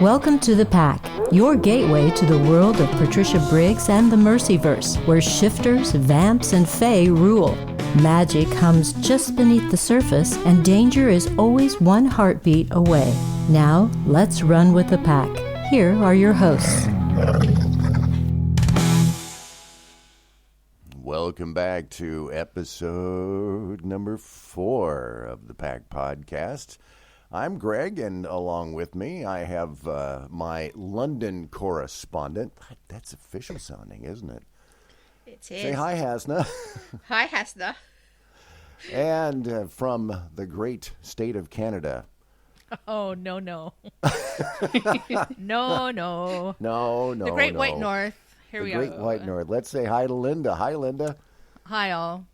Welcome to the Pack, your gateway to the world of Patricia Briggs and the Mercyverse, where shifters, vamps, and fae rule. Magic hums just beneath the surface, and danger is always one heartbeat away. Now, let's run with the Pack. Here are your hosts. Welcome back to episode number 4 of the Pack Podcast. I'm Greg, and along with me, I have my London correspondent. That's official sounding, isn't it? It is. Say hi, Hasna. Hi, Hasna. And from the great state of Canada. Oh, no. No. The Great White North. Here we are. The Great White North. Let's say hi to Linda. Hi, Linda. Hi, all.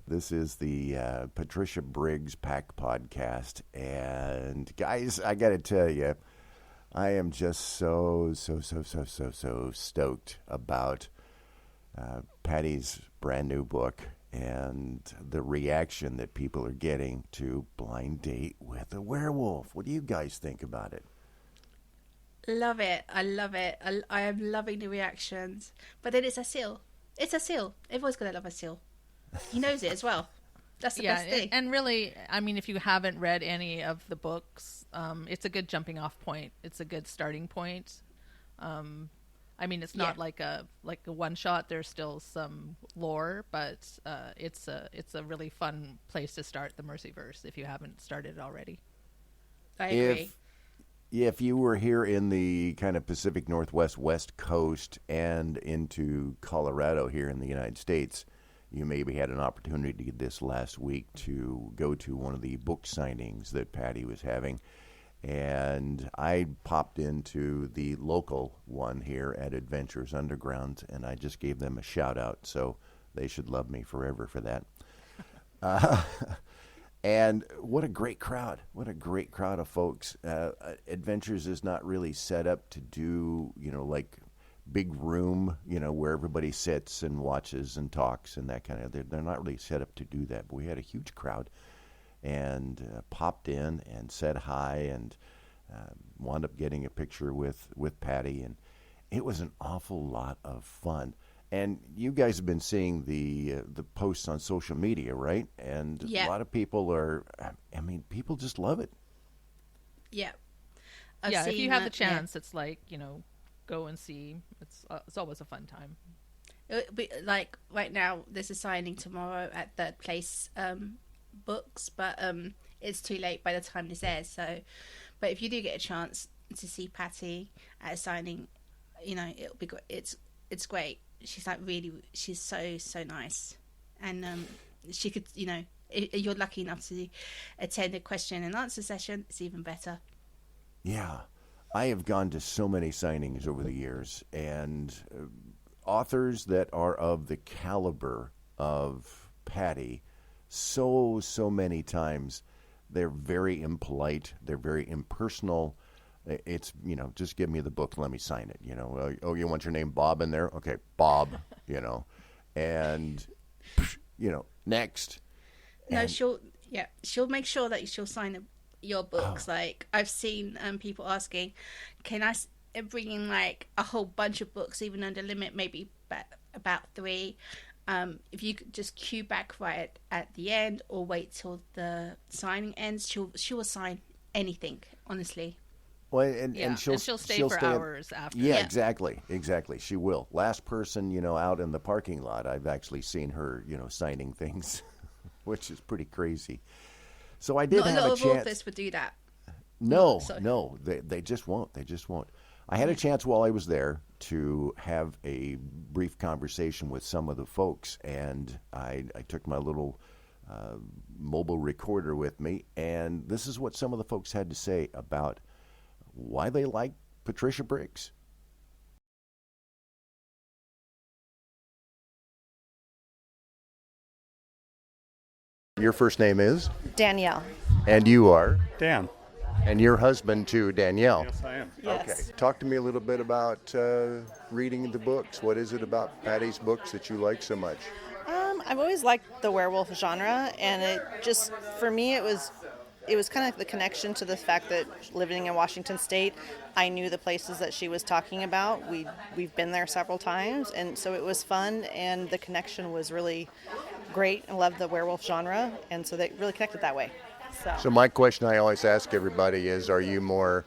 This is the Patricia Briggs Pack Podcast. And guys, I got to tell you, I am just so stoked about Patty's brand new book and the reaction that people are getting to Blind Date with a Werewolf. What do you guys think about it? Love it. I love it. I am loving the reactions. But then it's a seal. It's a seal. Everyone's going to love a seal. He knows it as well. That's the best thing. And really, I mean, if you haven't read any of the books, it's a good jumping off point. It's a good starting point. I mean, it's not like a one shot. There's still some lore, but it's a really fun place to start the Mercyverse if you haven't started already. I agree. If you were here in the kind of Pacific Northwest, West Coast, and into Colorado here in the United States, you maybe had an opportunity this last week to go to one of the book signings that Patty was having. And I popped into the local one here at Adventures Underground, and I just gave them a shout out. So they should love me forever for that. And what a great crowd. What a great crowd of folks. Adventures is not really set up to do, like big room, where everybody sits and watches and talks and that kind of. They're not really set up to do that. But we had a huge crowd and popped in and said hi and wound up getting a picture with Patty. And it was an awful lot of fun. And you guys have been seeing the posts on social media, right? And a lot of people people just love it. Yeah. If you have the chance, it's like, go and see. It's always a fun time. Like right now, there's a signing tomorrow at Third Place Books, but it's too late by the time this airs. So, but if you do get a chance to see Patty at a signing, it'll be great. It's great. She's she's so nice, and she could, if you're lucky enough to attend a question and answer session, it's even better. Yeah, I have gone to so many signings over the years, and authors that are of the caliber of Patty, so many times, they're very impolite, they're very impersonal. It's, just give me the book, let me sign it, Oh, you want your name Bob in there? Okay, Bob, and, next. No, she'll make sure that she'll sign your books. Oh. Like, I've seen people asking, can I bring in, like, a whole bunch of books, even under limit, maybe about 3? If you could just queue back right at the end or wait till the signing ends, she will sign anything, honestly. Well, and she'll stay for hours after. Yeah, exactly. She will. Last person, out in the parking lot, I've actually seen her, signing things, which is pretty crazy. So I did have a chance. Not a lot of authors would do that. No, they just won't. I had a chance while I was there to have a brief conversation with some of the folks, and I took my little mobile recorder with me, and this is what some of the folks had to say about why they like Patricia Briggs. Your first name is? Danielle. And you are? Dan. And your husband too, Danielle. Yes, I am. Yes. Okay. Talk to me a little bit about reading the books. What is it about Patty's books that you like so much? I've always liked the werewolf genre, and it just, for me, it it was kind of the connection to the fact that living in Washington State, I knew the places that she was talking about. We've been there several times, and so it was fun, and the connection was really great. I love the werewolf genre, and so they really connected that way. So my question I always ask everybody is, are you more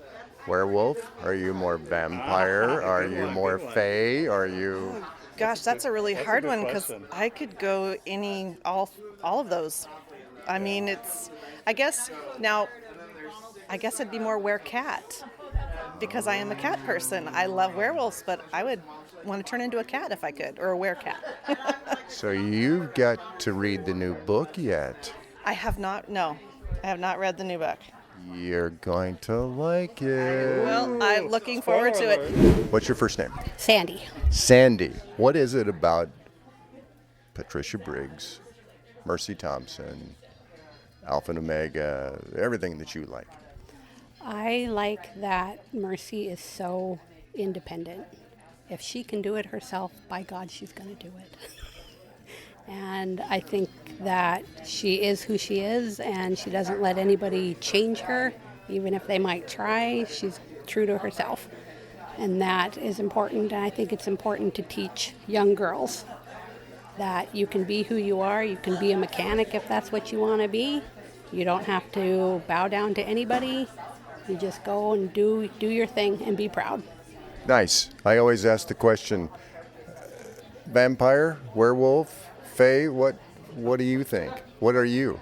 werewolf? Are you more vampire? Are you more fae? Are you... Gosh, that's a really hard one, because I could go all of those. I mean, I guess I'd be more were-cat, because I am a cat person. I love werewolves, but I would want to turn into a cat if I could, or a were-cat. So you've got to read the new book yet? I have not read the new book. You're going to like it. Well, I'm looking forward to it. What's your first name? Sandy. Sandy. What is it about Patricia Briggs, Mercy Thompson, Alpha and Omega, everything that you like? I like that Mercy is so independent. If she can do it herself, by God, she's going to do it. And I think that she is who she is, and she doesn't let anybody change her, even if they might try. She's true to herself. And that is important, and I think it's important to teach young girls that you can be who you are. You can be a mechanic if that's what you want to be. You don't have to bow down to anybody. You just go and do your thing and be proud. Nice. I always ask the question, vampire, werewolf, fae, what do you think? What are you?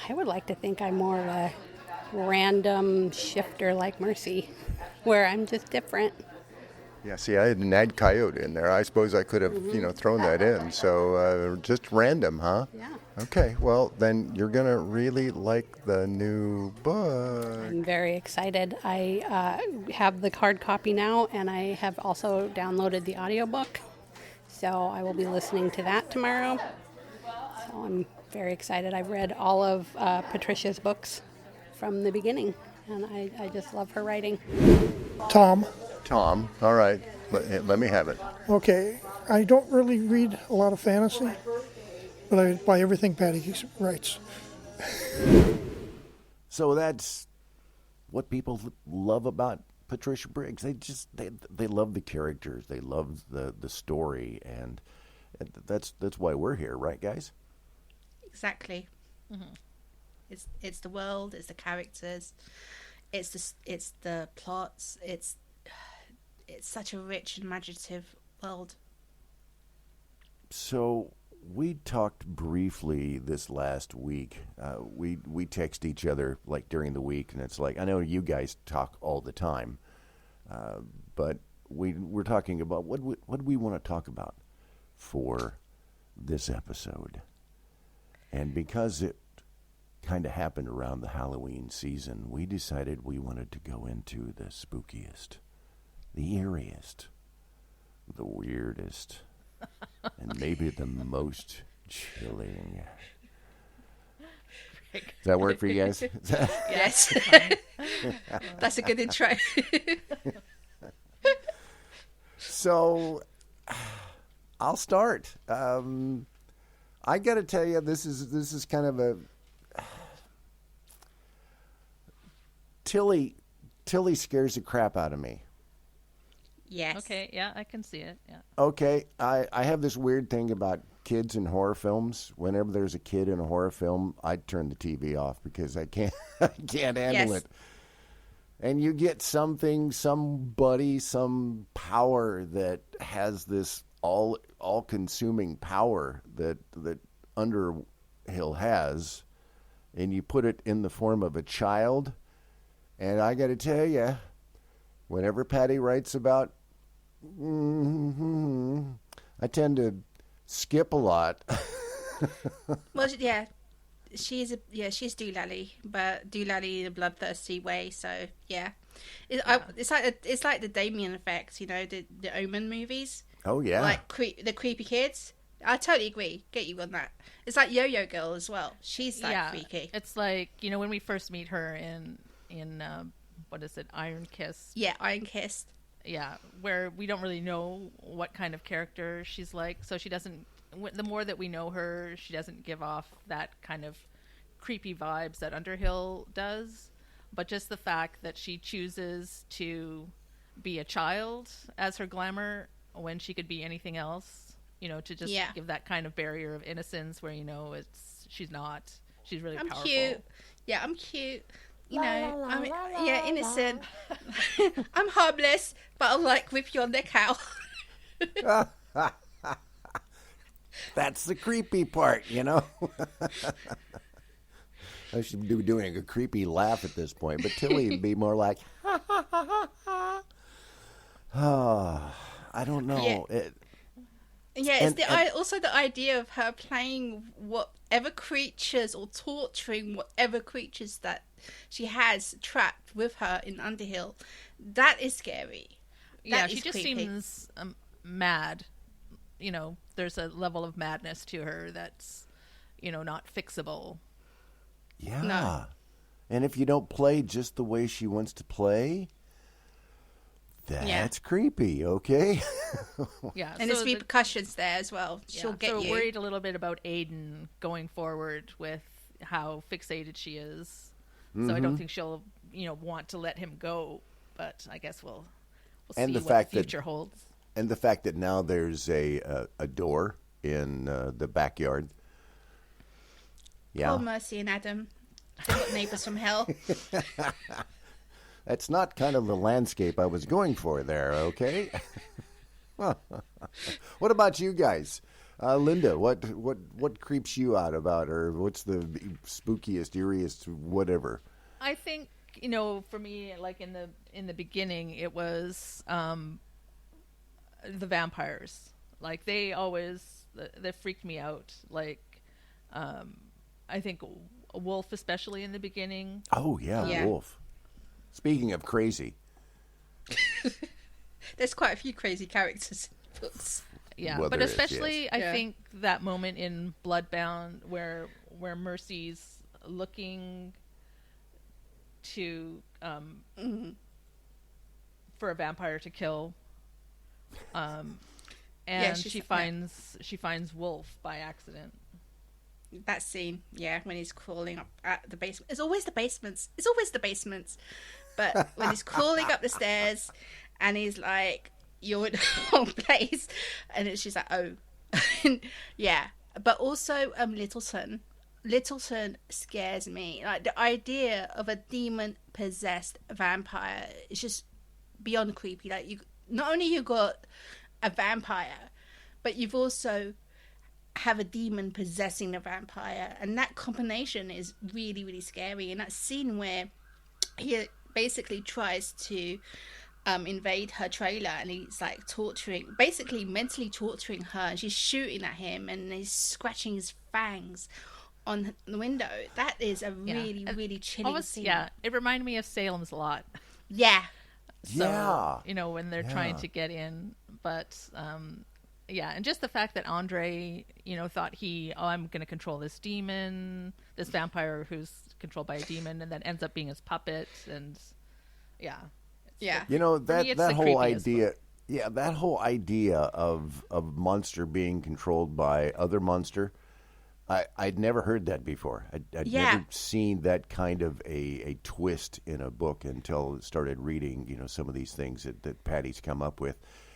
I would like to think I'm more of a random shifter like Mercy, where I'm just different. Yeah, see, I had an ad coyote in there. I suppose I could have, thrown that in. So just random, huh? Yeah. Okay, well, then you're going to really like the new book. I'm very excited. I have the hard copy now, and I have also downloaded the audiobook. So I will be listening to that tomorrow. So I'm very excited. I've read all of Patricia's books from the beginning, and I just love her writing. Tom. Tom, all right. Let me have it. Okay, I don't really read a lot of fantasy, but I buy everything Patty writes. So that's what people love about Patricia Briggs. They love the characters. They love the story, and that's why we're here, right, guys? Exactly. Mm-hmm. It's the world. It's the characters. It's the plots. It's such a rich and imaginative world. So we talked briefly this last week. We text each other like during the week, and it's like, I know you guys talk all the time, but we're talking about what do we want to talk about for this episode. And because it kind of happened around the Halloween season, we decided we wanted to go into the spookiest, the eeriest, the weirdest, and maybe the most chilling. Does that work for you guys? Yes. That's a good intro. So, I'll start. I got to tell you, this is kind of a Tilly scares the crap out of me. Yes. Okay, yeah, I can see it. Yeah. Okay, I have this weird thing about kids in horror films. Whenever there's a kid in a horror film, I turn the TV off because I can't handle it. And you get somebody, some power that has this all-consuming power that Underhill has, and you put it in the form of a child. And I got to tell you, whenever Patty writes about, I tend to skip a lot. Well, yeah, she's Doolally, but Doolally in a bloodthirsty way. So yeah, it's like the Damien effect, the Omen movies. Oh yeah, like the creepy kids. I totally agree. Get you on that. It's like Yo-Yo Girl as well. She's freaky. It's like when we first meet her in what is it, Iron Kiss? Yeah, Iron Kiss. Yeah, where we don't really know what kind of character she's like, so she doesn't. The more that we know her, she doesn't give off that kind of creepy vibes that Underhill does, but just the fact that she chooses to be a child as her glamour when she could be anything else, to just give that kind of barrier of innocence where she's really I'm powerful. Cute. Yeah, I'm cute. Innocent. I'm harmless, but I'll rip your neck out. That's the creepy part, I should be doing a creepy laugh at this point, but Tilly would be more like, I don't know. Also the idea of her playing whatever creatures or torturing whatever creatures that she has trapped with her in Underhill. That is scary. She just seems mad. There's a level of madness to her that's, not fixable. Yeah. No. And if you don't play just the way she wants to play, that's creepy, okay? Yeah. And there's repercussions there as well. She'll get you. So worried a little bit about Aiden going forward with how fixated she is. So I don't think she'll, want to let him go. But I guess we'll see what the future holds. And the fact that now there's a door in the backyard. Yeah. Poor Mercy and Adam. They've got neighbors from hell. That's not kind of the landscape I was going for there, okay? What about you guys? Linda, what creeps you out about her? What's the spookiest, eeriest, whatever? I think, for me, like in the beginning, it was the vampires. Like they freaked me out. Like I think Wolf, especially in the beginning. Oh yeah, Wolf. Speaking of crazy, there's quite a few crazy characters in books. Yeah, but especially I think that moment in Bloodbound where Mercy's looking to for a vampire to kill, and she finds Wolf by accident. That scene, when he's crawling up at the basement. It's always the basements. But when he's crawling up the stairs and he's like, you're in the wrong place. And she's like, oh. Yeah. But also Littleton. Littleton scares me. Like the idea of a demon-possessed vampire is just beyond creepy. Like not only you got a vampire, but you've also have a demon possessing the vampire, and that combination is really, really scary. And that scene where he basically tries to invade her trailer and he's like basically mentally torturing her, and she's shooting at him and he's scratching his fangs on the window. That is a really, really chilling scene. Yeah, it reminded me of Salem's Lot. Yeah. So, when they're trying to get in, but and just the fact that Andre, thought I'm going to control this demon, this vampire who's controlled by a demon, and then ends up being his puppet, and that whole idea. Yeah, that whole idea of monster being controlled by other monster, I'd never heard that before. I'd never seen that kind of a twist in a book until I started reading, some of these things that Patty's come up with.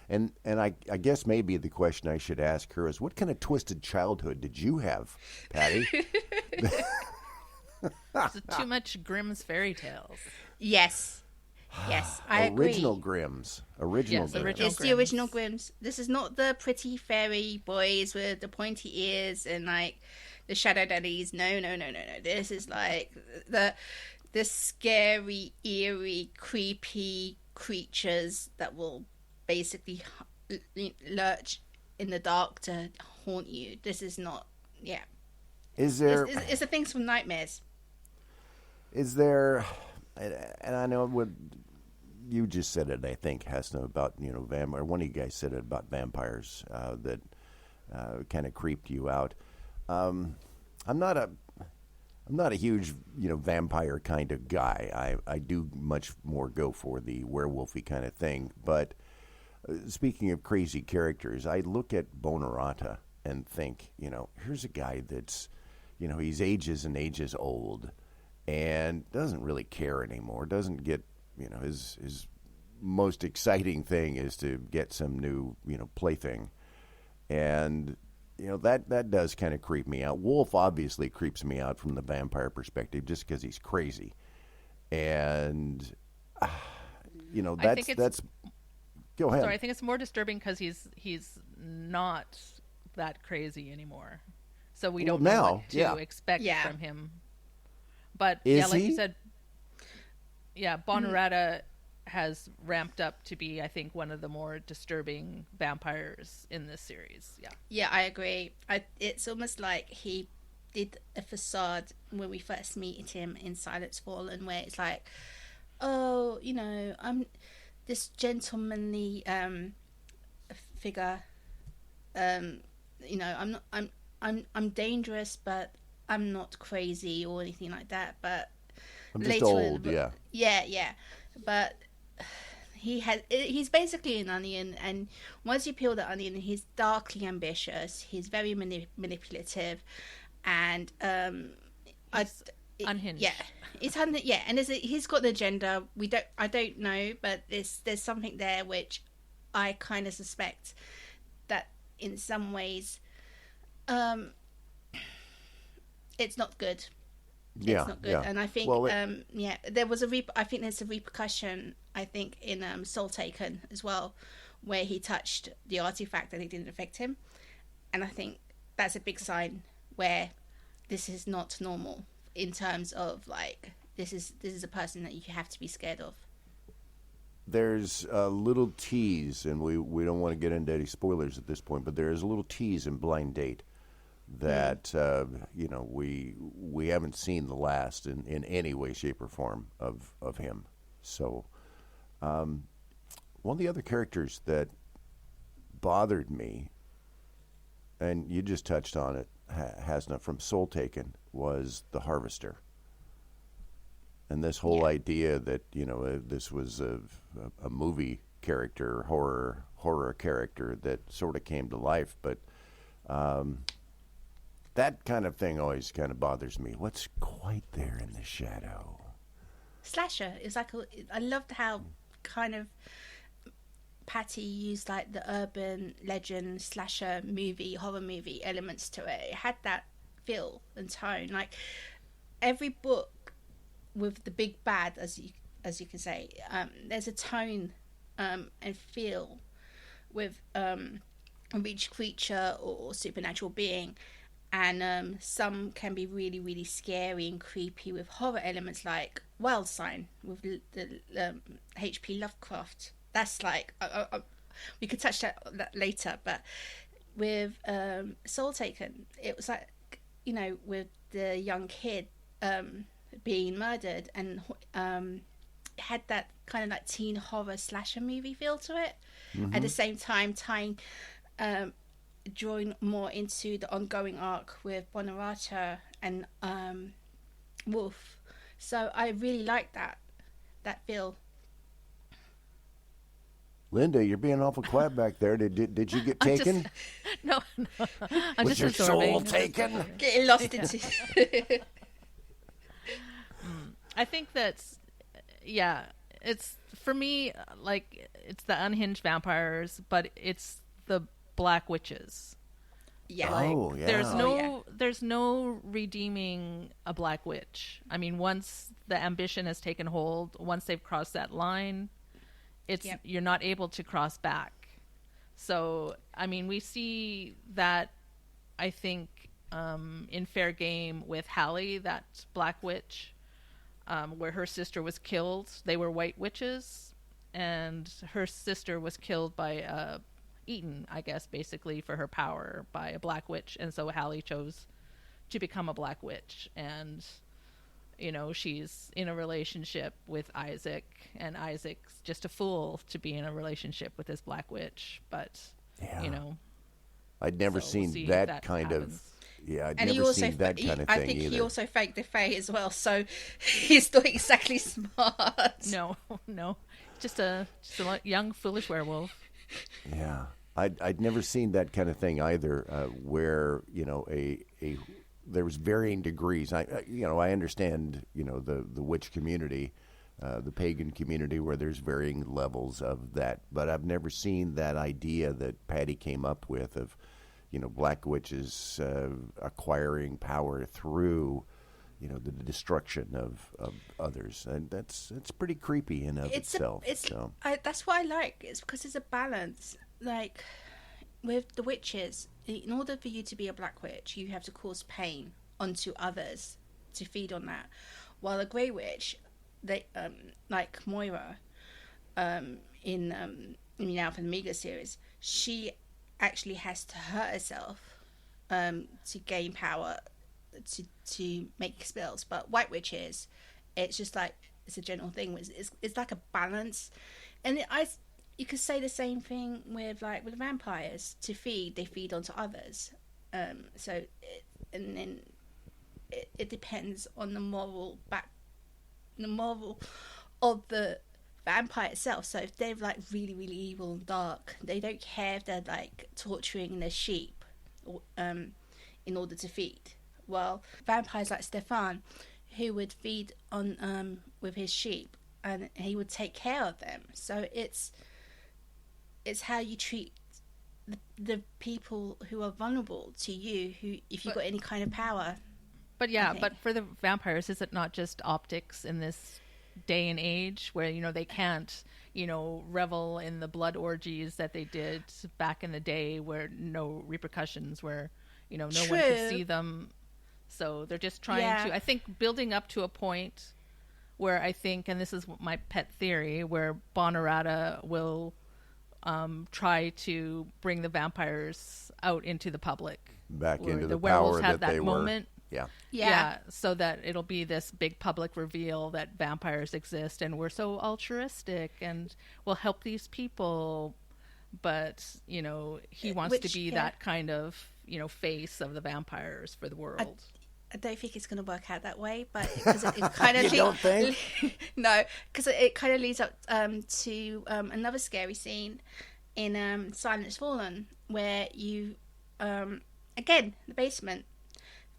And I guess maybe the question I should ask her is, what kind of twisted childhood did you have, Patty? Is it too much Grimm's fairy tales? Yes, I agree. Original Grimm's. Grimm's. It's the original Grimm's. This is not the pretty fairy boys with the pointy ears and like the shadow daddies. No. This is like the scary, eerie, creepy creatures that will basically lurch in the dark to haunt you. This is not. Is there? It's the things from nightmares. Is there? And I know what you just said it. I think Hasna about vampire. One of you guys said it about vampires that kind of creeped you out. I'm not a huge vampire kind of guy. I do much more go for the werewolfy kind of thing. But speaking of crazy characters, I look at Bonerata and think, here's a guy that's he's ages and ages old, and doesn't really care anymore. Doesn't get, his most exciting thing is to get some new, plaything, and that does kind of creep me out. Wolf obviously creeps me out from the vampire perspective, just because he's crazy, and that's. Go ahead. Sorry, I think it's more disturbing because he's not that crazy anymore, so we don't know what to expect from him. But like you said, Bonarata has ramped up to be, I think, one of the more disturbing vampires in this series. Yeah, I agree. It's almost like he did a facade when we first meet him in Silence Fallen, where it's like, oh, I'm this gentlemanly figure. I'm not. I'm dangerous, but I'm not crazy or anything like that. But I'm just old. Yeah. But he's basically an onion, and once you peel the onion, he's darkly ambitious. He's very manipulative, and unhinged. Yeah, it's unhinged. Yeah, and he's got an agenda. I don't know, but there's something there which I kind of suspect that in some ways, it's not good. Yeah, it's not good. Yeah. And I think, there was I think there's a repercussion. I think in Soul Taken as well, where he touched the artifact and it didn't affect him, and I think that's a big sign where this is not normal in terms of like this is a person that you have to be scared of. There's a little tease, and we don't want to get into any spoilers at this point, but there is a little tease in Blind Date that we haven't seen the last in any way, shape, or form of him. So one of the other characters that bothered me, and you just touched on it, Hasna, from Soul Taken, was the Harvester. And this whole idea that, this was a movie character, horror character that sort of came to life. But that kind of thing always kind of bothers me. What's quite there in the shadow? Slasher is like I loved how kind of Patty used like the urban legend slasher horror movie elements to it. It had that feel and tone. Like every book with the big bad, as you can say, there's a tone and feel with each creature or supernatural being, and some can be really, really scary and creepy with horror elements, like Wild Sign with the H.P. Lovecraft. That's like we could touch that later, but with Soul Taken, it was like, with the young kid being murdered, and it had that kind of like teen horror slasher movie feel to it. Mm-hmm. At the same time, drawing more into the ongoing arc with Bonarata and Wolf. So I really like that feel. Linda, you're being awful quiet back there. Did you get taken? No. I'm Was just your absorbing. soul taken? Getting lost into. I think that's, it's, for me, like, it's the unhinged vampires, but it's the black witches. Yeah. Like, there's no redeeming a black witch. I mean, once the ambition has taken hold, once they've crossed that line, you're not able to cross back. So, I mean, we see that, I think, in Fair Game with Hallie, that black witch, where her sister was killed. They were white witches, and her sister was killed by eaten, I guess, basically for her power by a black witch. And so Hallie chose to become a black witch, and she's in a relationship with Isaac, and Isaac's just a fool to be in a relationship with this black witch. But I'd never seen that kind of. Yeah, I'd never seen that kind of thing. I think either. he also faked the Fae as well, so he's not exactly smart. No, just a young foolish werewolf. Yeah, I'd never seen that kind of thing either, where a there was varying degrees. I understand, the witch community, the pagan community, where there's varying levels of that. But I've never seen that idea that Patty came up with of, black witches acquiring power through, the destruction of others, and that's pretty creepy in of itself. That's what I like. It's because it's a balance. Like with the witches, in order for you to be a black witch, you have to cause pain onto others to feed on that. While a grey witch, they like Moira, in the Alpha and Omega series, she actually has to hurt herself to gain power to make spells. But white witches, it's just like it's a general thing. It's like a balance, and you could say the same thing with vampires. To feed, they feed onto others. It depends on the moral of the vampire itself. So if they're like really, really evil and dark, they don't care if they're like torturing their sheep in order to feed. Well, vampires like Stefan, who would feed on with his sheep, and he would take care of them. So it's how you treat the people who are vulnerable to you, who if you've got any kind of power. But for the vampires, is it not just optics in this day and age where they can't revel in the blood orgies that they did back in the day, where no repercussions, where no one could see them, so they're just trying to, I think, building up to a point where I think, and this is my pet theory, where Bonarata will try to bring the vampires out into the public, back into the the werewolves power have that they moment. Yeah, so that it'll be this big public reveal that vampires exist and we're so altruistic and we'll help these people. But, he wants to be that kind of, face of the vampires for the world. I don't think it's going to work out that way, but because it kind of... You don't think? No, because it kind of leads up to another scary scene in Silence Fallen, where you... again, the basement.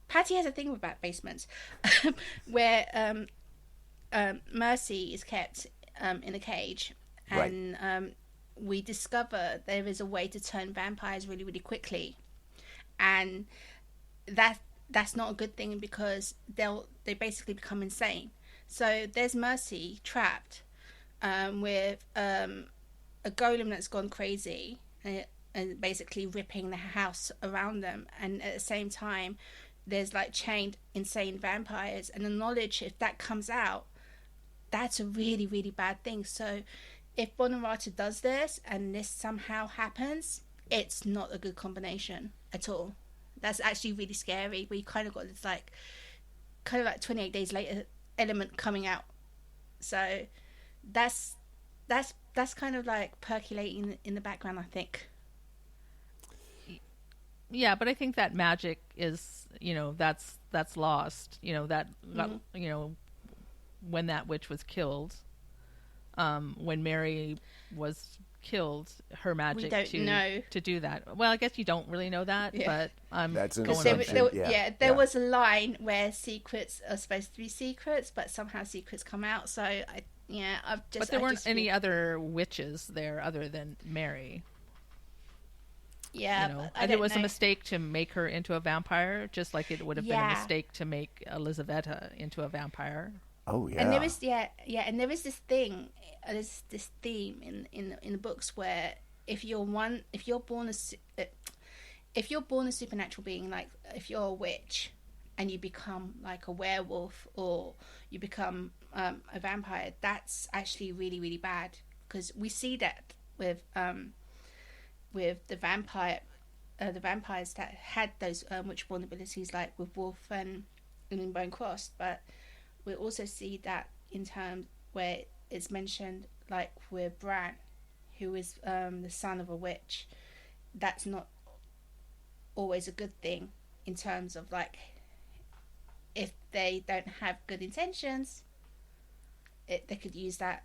Patty has a thing about basements, where Mercy is kept in a cage, and we discover there is a way to turn vampires really, really quickly, and that's not a good thing, because they basically become insane. So there's Mercy trapped with a golem that's gone crazy and basically ripping the house around them, and at the same time there's like chained insane vampires, and the knowledge, if that comes out, that's a really, really bad thing. So if Bonarata does this and this somehow happens, it's not a good combination at all. That's actually really scary. We kind of got this like 28 days later element coming out. So that's kind of like percolating in the background, I think. Yeah, but I think that magic is, that's lost. When that witch was killed, when Mary was killed, her magic to do that. Well, I guess you don't really know that, but that's an assumption. There was a line where secrets are supposed to be secrets, but somehow secrets come out. So But there weren't any other witches there other than Mary. Yeah, and it was a mistake to make her into a vampire, just like it would have been a mistake to make Elizaveta into a vampire. Oh yeah. And there is and there is this thing, there's this theme in the books where if you're born a supernatural being, like if you're a witch and you become like a werewolf or you become a vampire, that's actually really, really bad, because we see that with the vampires that had those witch-born abilities, like with Wolf and in Bone Cross. But we also see that in terms where it's mentioned, like with Bran, who is the son of a witch. That's not always a good thing in terms of like, if they don't have good intentions, they could use that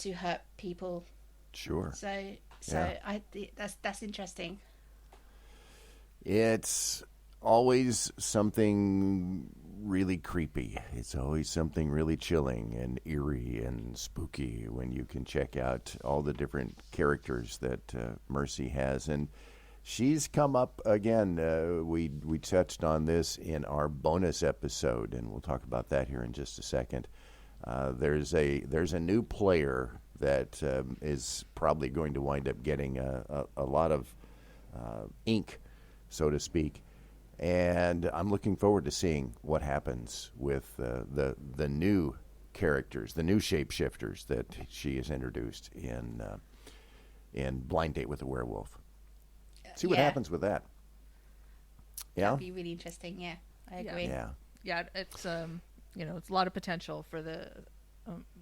to hurt people. Sure. So that's interesting. It's always something really creepy. It's always something really chilling and eerie and spooky when you can check out all the different characters that Mercy has. And she's come up again. We touched on this in our bonus episode, and we'll talk about that here in just a second. There's a new player that is probably going to wind up getting a lot of ink, so to speak. And I'm looking forward to seeing what happens with the new characters, the new shapeshifters that she has introduced in Blind Date with a Werewolf. See what happens with that. Yeah, that'd be really interesting. Yeah, I agree. Yeah. It's it's a lot of potential for the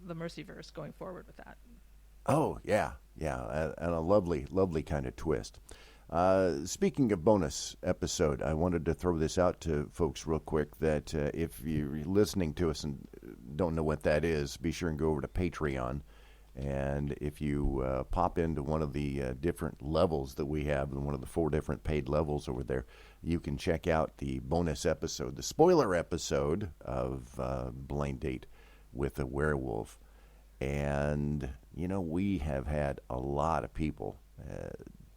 Mercyverse going forward with that. Oh yeah, and a lovely kind of twist. Speaking of bonus episode, I wanted to throw this out to folks real quick that if you're listening to us and don't know what that is, be sure and go over to Patreon. And if you pop into one of the different levels that we have, one of the 4 different paid levels over there, you can check out the bonus episode, the spoiler episode of Blind Date with a Werewolf. And, we have had a lot of people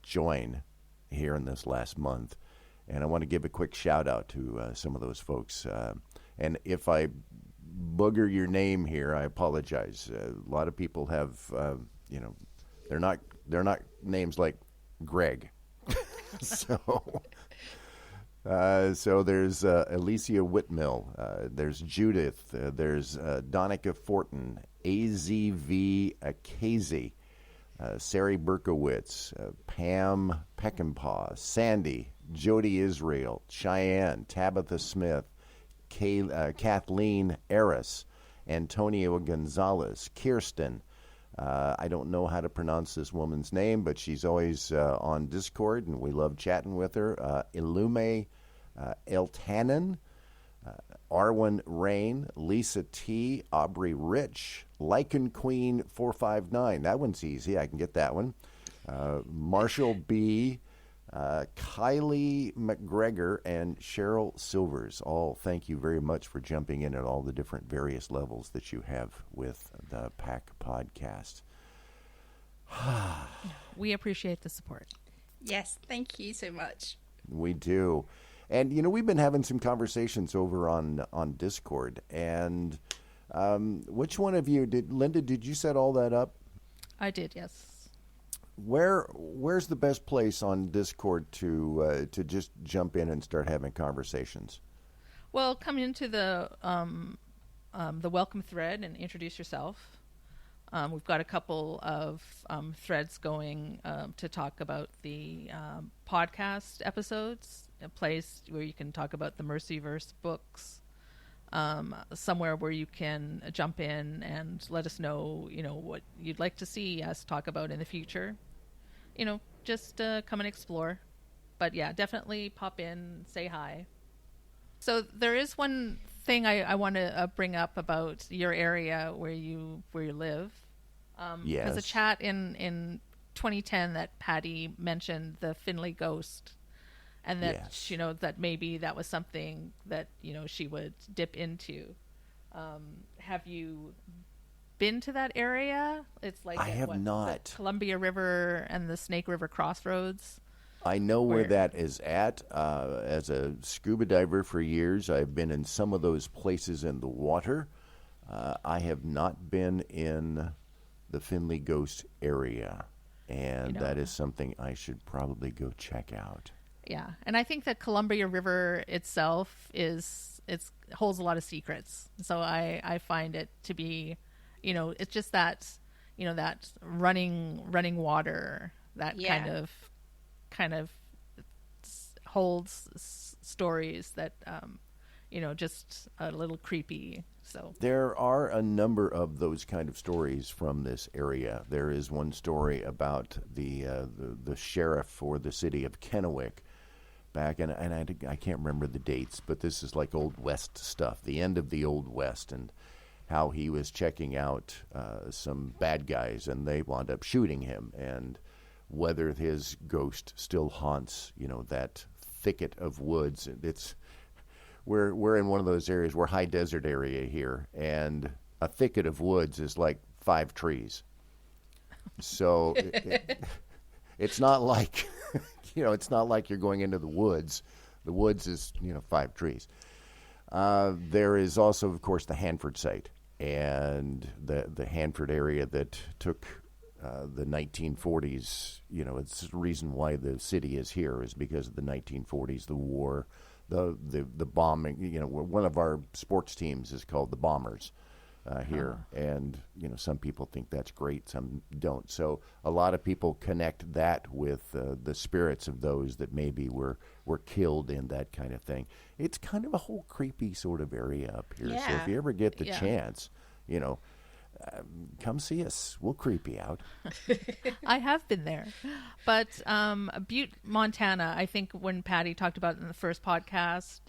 join here in this last month. And I want to give a quick shout out to some of those folks. And if I booger your name here, I apologize. A lot of people have, they're not names like Greg. So there's Alicia Whitmill, there's Judith, there's Donica Fortin, AZV Akazi, Sari Berkowitz, Pam Peckinpah, Sandy, Jody Israel, Cheyenne, Tabitha Smith, Kathleen Eris, Antonio Gonzalez, Kirsten. I don't know how to pronounce this woman's name, but she's always on Discord, and we love chatting with her. Ilume Eltanen, Arwen Rain, Lisa T, Aubrey Rich, Lycan Queen 459. That one's easy. I can get that one. Marshall B, Kylie McGregor, and Cheryl Silvers. All thank you very much for jumping in at all the different various levels that you have with the PAC podcast. We appreciate the support. Yes, thank you so much. We do. And, we've been having some conversations over on Discord. And which one of you Linda, did you set all that up? I did, yes. Where's the best place on Discord to just jump in and start having conversations? Well, come into the welcome thread and introduce yourself. We've got a couple of threads going to talk about the podcast episodes, a place where you can talk about the Mercyverse books, somewhere where you can jump in and let us know, what you'd like to see us talk about in the future. Just come and explore. But yeah, definitely pop in, say hi. So there is one thing I want to bring up about your area where you live. Yes. There's a chat in 2010 that Patty mentioned the Finley ghost, and that yes. That maybe that was something that she would dip into. Have you been to that area? It's like I have not. The Columbia River and the Snake River crossroads. I know where that is at. As a scuba diver for years, I've been in some of those places in the water. I have not been in the Finley Ghost area, and that is something I should probably go check out. Yeah, and I think that Columbia River itself holds a lot of secrets. So I find it to be, it's just that, that running water that kind of holds stories that, just a little creepy. So there are a number of those kind of stories from this area. There is one story about the sheriff for the city of Kennewick back, and I can't remember the dates, but this is like Old West stuff, the end of the Old West, and how he was checking out some bad guys, and they wound up shooting him, and whether his ghost still haunts, that thicket of woods. We're in one of those areas. We're high desert area here, and a thicket of woods is like 5 trees. So it's not like it's not like you're going into the woods. The woods is 5 trees. There is also, of course, the Hanford site, and the Hanford area that took the 1940s. It's the reason why the city is here is because of the 1940s, the war, the bombing. One of our sports teams is called the Bombers here, and some people think that's great, some don't. So a lot of people connect that with the spirits of those that maybe were killed in that kind of thing. It's kind of a whole creepy sort of area up here. Yeah. So if you ever get the chance, come see us. We'll creep you out. I have been there. But Butte, Montana, I think when Patty talked about it in the first podcast,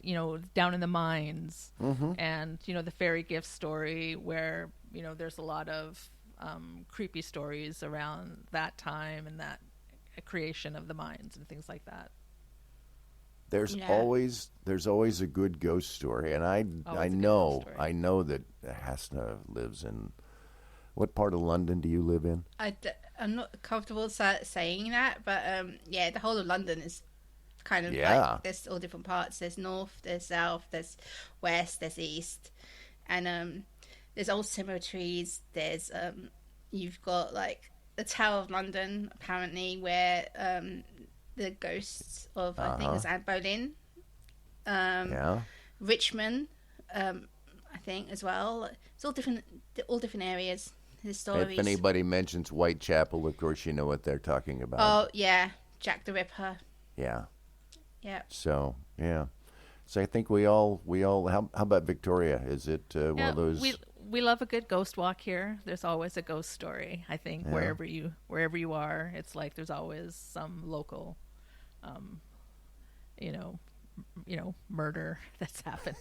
down in the mines, and, the fairy gift story where, there's a lot of creepy stories around that time and that creation of the mines and things like that. There's always a good ghost story, and I know that Hasna lives in. What part of London do you live in? I'm not comfortable saying that, but the whole of London is kind of like there's all different parts. There's north, there's south, there's west, there's east, and there's old cemeteries. There's you've got like the Tower of London, apparently, where the ghosts of I think it was Anne Boleyn. Richmond, I think as well. It's all different areas. His stories. If anybody mentions Whitechapel, of course you know what they're talking about. Oh yeah, Jack the Ripper. Yeah. Yeah. So yeah. So I think we all. How about Victoria? Is it one of those? We love a good ghost walk here. There's always a ghost story. I think wherever you are, it's like there's always some local, murder that's happened.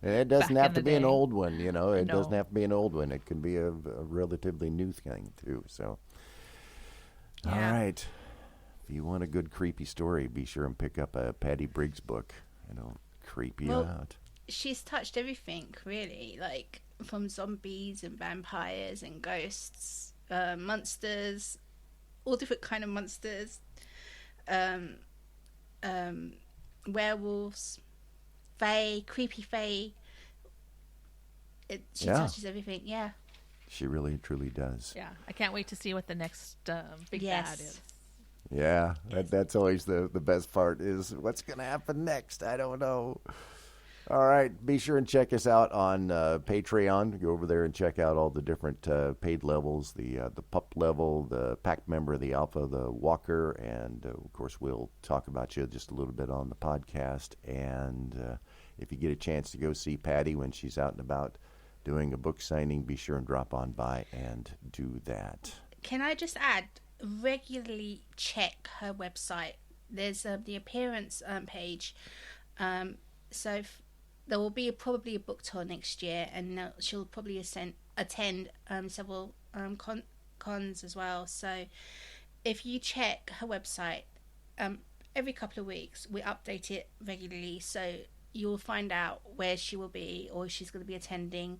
And it doesn't have to be an old one, It doesn't have to be an old one. It can be a relatively new thing too. So, all right. If you want a good creepy story, be sure and pick up a Patty Briggs book. Creep you out. She's touched everything, really, like from zombies and vampires and ghosts, monsters, all different kind of monsters, werewolves, fae, creepy fae. She touches everything, yeah. She really, truly does. Yeah, I can't wait to see what the next big bad is. Yeah, that's always the best part is what's going to happen next. I don't know. All right, be sure and check us out on Patreon. Go over there and check out all the different paid levels, the pup level, the pack member, the alpha, the walker, and of course we'll talk about you just a little bit on the podcast. And if you get a chance to go see Patty when she's out and about doing a book signing, be sure and drop on by and do that. Can I just add, regularly check her website. There's the appearance page. So there will be probably a book tour next year, and she'll probably attend several cons as well. So if you check her website, every couple of weeks we update it regularly, so you'll find out where she will be, or if she's going to be attending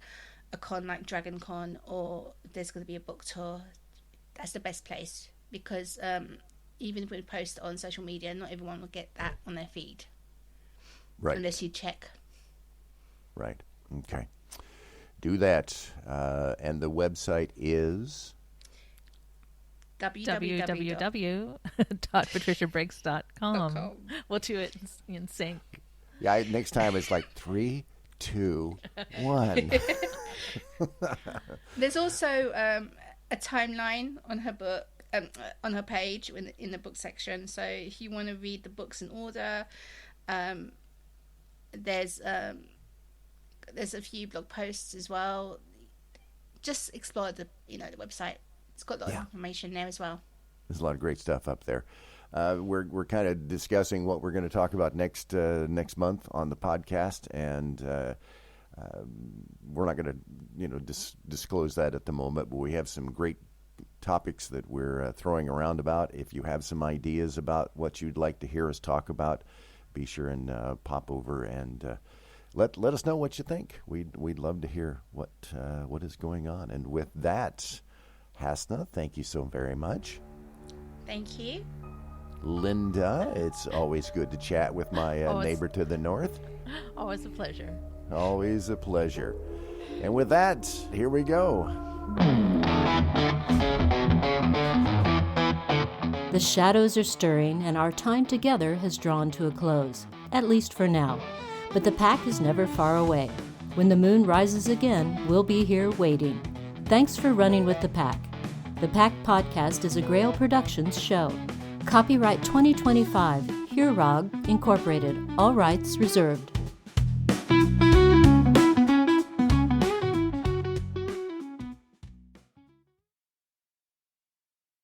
a con like Dragon Con, or if there's going to be a book tour. That's the best place, because even if we post it on social media, not everyone will get that on their feed. Right. Unless you check. Right. Okay. Do that. And the website is www.patriciabriggs.com. We'll do it in sync. Yeah, next time it's like 3, 2, 1. There's also a timeline on her book, on her page in the book section. So if you want to read the books in order, there's a few blog posts as well. Just explore the website. It's got a lot of information there as well. There's a lot of great stuff up there. We're kind of discussing what we're going to talk about next month on the podcast, and we're not going to disclose that at the moment. But we have some great topics that we're throwing around about. If you have some ideas about what you'd like to hear us talk about, be sure and pop over and let us know what you think. We'd love to hear what is going on. And with that, Hasna, thank you so very much. Thank you. Linda, it's always good to chat with my neighbor to the north. Always a pleasure. Always a pleasure. And with that, here we go. The shadows are stirring, and our time together has drawn to a close, at least for now. But the pack is never far away. When the moon rises again, we'll be here waiting. Thanks for running with the pack. The Pack Podcast is a Grail Productions show. Copyright 2025, Hearog Incorporated. All rights reserved.